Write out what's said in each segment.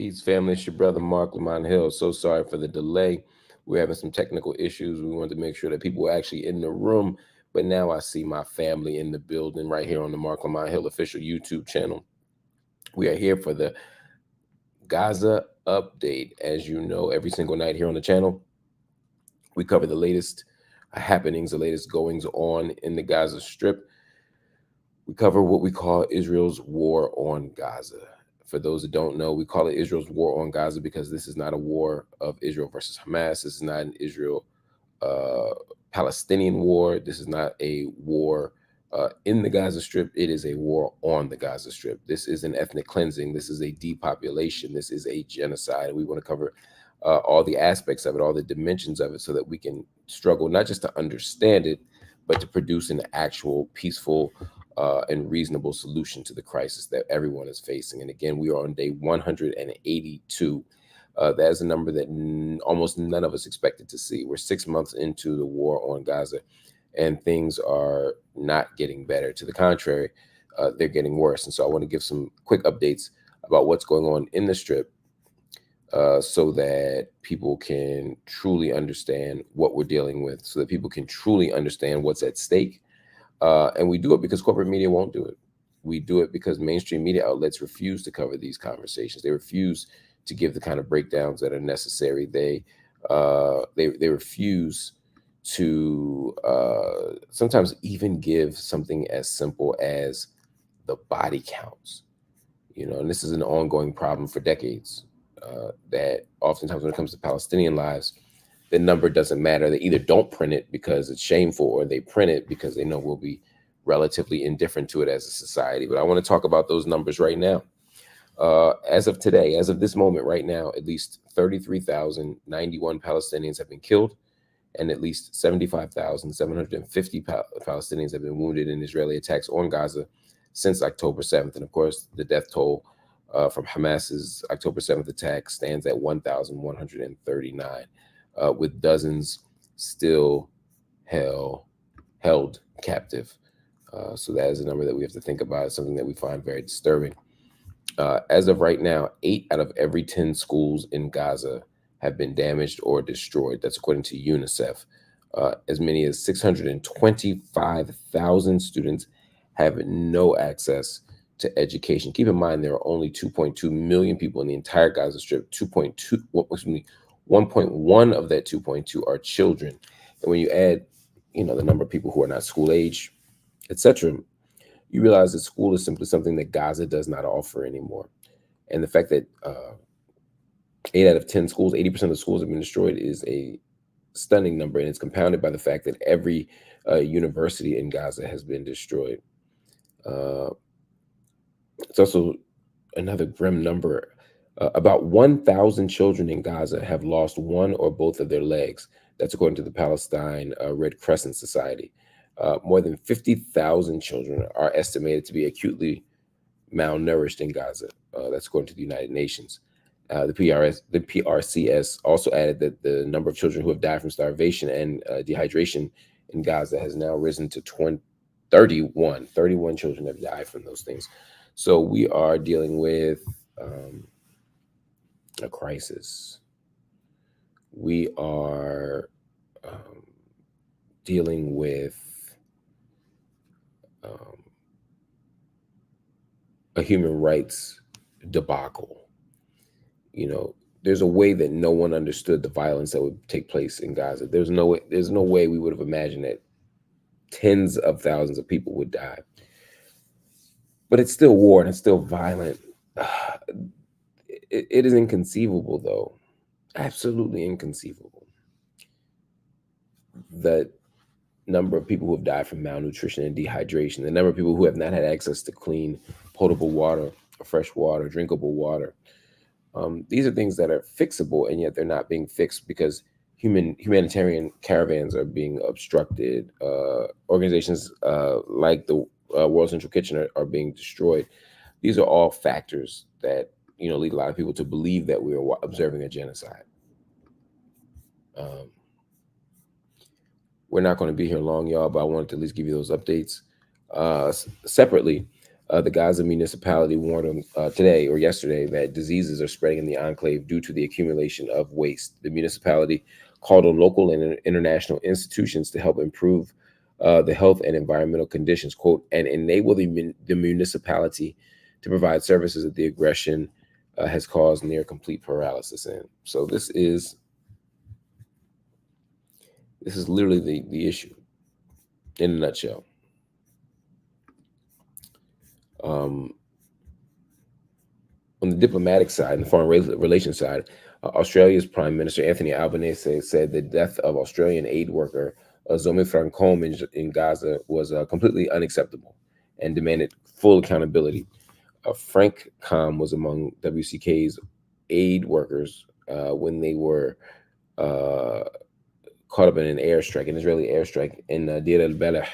Peace, family. It's your brother Marc Lamont Hill. So sorry for the delay. We're having some technical issues. We wanted to make sure that people were actually in the room. But now I see my family in the building right here on the Marc Lamont Hill official YouTube channel. We are here for the Gaza update. As you know, every single night here on the channel, we cover the latest happenings, the latest goings on in the Gaza Strip. We cover what we call Israel's war on Gaza. For those that don't know, we call it Israel's war on Gaza because this is not a war of Israel versus Hamas. This is not an Israel Palestinian war. This is not a war in the Gaza Strip. It is a war on the Gaza Strip. This is an ethnic cleansing. This is a depopulation. This is a genocide. We want to cover all the aspects of it, all the dimensions of it, so that we can struggle not just to understand it, but to produce an actual peaceful and reasonable solution to the crisis that everyone is facing. And again, we are on day 182. That is a number that almost none of us expected to see. We're 6 months into the war on Gaza, and things are not getting better. To the contrary, they're getting worse. And so I want to give some quick updates about what's going on in the Strip, so that people can truly understand what we're dealing with, so that people can truly understand what's at stake. And we do it because corporate media won't do it. We do it because mainstream media outlets refuse to cover these conversations. They refuse to give the kind of breakdowns that are necessary. They refuse to sometimes even give something as simple as the body counts. And this is an ongoing problem for decades. That oftentimes when it comes to Palestinian lives, the number doesn't matter. They either don't print it because it's shameful, or they print it because they know we'll be relatively indifferent to it as a society. But I want to talk about those numbers right now. As of today, as of this moment right now, at least 33,091 Palestinians have been killed, and at least 75,750 Palestinians have been wounded in Israeli attacks on Gaza since October 7th. And of course, the death toll from Hamas's October 7th attack stands at 1,139. With dozens still held captive. So that is a number that we have to think about. It's something that we find very disturbing. As of right now, 8 out of every 10 schools in Gaza have been damaged or destroyed. That's according to UNICEF. As many as 625,000 students have no access to education. Keep in mind, there are only 2.2 million people in the entire Gaza Strip. 1.1 of that 2.2 are children. And when you add, the number of people who are not school age, etc., you realize that school is simply something that Gaza does not offer anymore. And the fact that 8 out of 10 schools, 80% of the schools have been destroyed, is a stunning number. And it's compounded by the fact that every university in Gaza has been destroyed. It's also another grim number. About 1,000 children in Gaza have lost one or both of their legs. That's according to the Palestine Red Crescent Society. More than 50,000 children are estimated to be acutely malnourished in Gaza. That's according to the United Nations. The PRCS also added that the number of children who have died from starvation and dehydration in Gaza has now risen to 31. 31 children have died from those things. So we are dealing with a crisis. We are dealing with a human rights debacle. There's a way that no one understood the violence that would take place in Gaza. There's no way we would have imagined that tens of thousands of people would die. But it's still war, and it's still violent. It is inconceivable, though. Absolutely inconceivable. The number of people who have died from malnutrition and dehydration, the number of people who have not had access to clean, potable water, fresh water, drinkable water. These are things that are fixable, and yet they're not being fixed because humanitarian caravans are being obstructed. Organizations like the World Central Kitchen are being destroyed. These are all factors that lead a lot of people to believe that we are observing a genocide. We're not going to be here long, y'all, but I wanted to at least give you those updates. Separately, The Gaza municipality warned today or yesterday that diseases are spreading in the enclave due to the accumulation of waste. The municipality called on local and international institutions to help improve the health and environmental conditions, quote, and enable the municipality to provide services that the aggression has caused near complete paralysis in. So this is literally the issue in a nutshell. Um, on the diplomatic side and the foreign relations side, Australia's Prime Minister Anthony Albanese said the death of Australian aid worker Zomi Francombe in Gaza was completely unacceptable and demanded full accountability. Frank Com was among WCK's aid workers when they were uh, caught up in an airstrike, an Israeli airstrike in Deir el-Belah,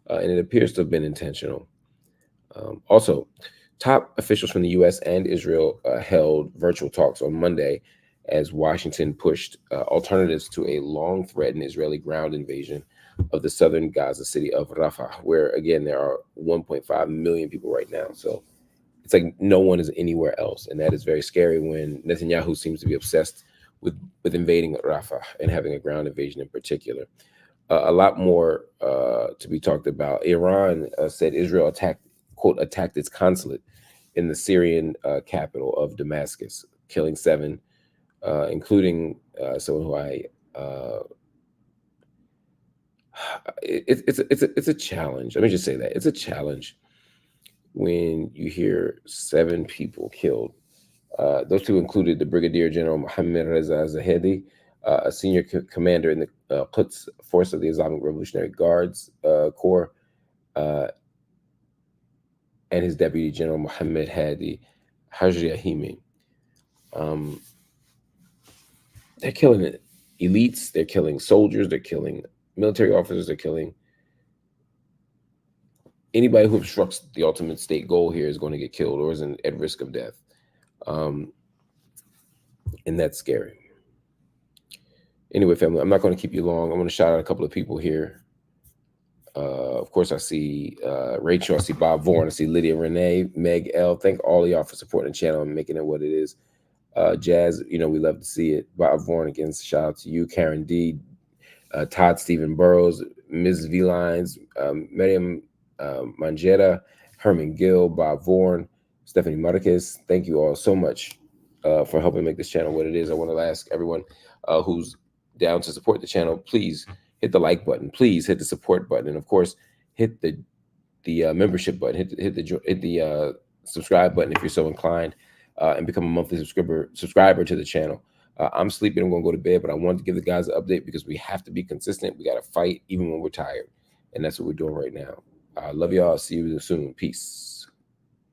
and it appears to have been intentional. Also, top officials from the U.S. and Israel held virtual talks on Monday as Washington pushed alternatives to a long-threatened Israeli ground invasion of the southern Gaza city of Rafah, where, again, there are 1.5 million people right now. So it's like no one is anywhere else. And that is very scary when Netanyahu seems to be obsessed with invading Rafah and having a ground invasion in particular. A lot more to be talked about. Iran said Israel attacked its consulate in the Syrian capital of Damascus, killing 7, including someone who it's a challenge. Let me just say that it's a challenge when you hear 7 people killed. Those 2 included the Brigadier General Mohammed Reza Zahedi, a senior commander in the Quds Force of the Islamic Revolutionary Guards Corps, and his Deputy General Mohammed Hadi Hajri Ahimi. They're killing elites, they're killing soldiers, they're killing military officers, they're killing anybody who obstructs the ultimate state goal here is going to get killed or is at risk of death. And that's scary. Anyway, family, I'm not going to keep you long. I'm going to shout out a couple of people here. Of course, I see Rachel, I see Bob Vaughan, I see Lydia Renee, Meg L. Thank all of y'all for supporting the channel and making it what it is. Jazz, we love to see it. Bob Vaughan, again, shout out to you. Karen D, Todd Stephen Burrows, Ms. V Lines, Miriam Manjeta, Herman Gill, Bob Vaughan, Stephanie Marquez. Thank you all so much for helping make this channel what it is. I want to ask everyone who's down to support the channel, please hit the like button, please hit the support button, and of course, hit the membership button, hit the subscribe button if you're so inclined, and become a monthly subscriber to the channel. I'm sleeping. I'm going to go to bed, but I wanted to give the guys an update because we have to be consistent. We got to fight even when we're tired, and that's what we're doing right now. Love y'all. See you soon. Peace.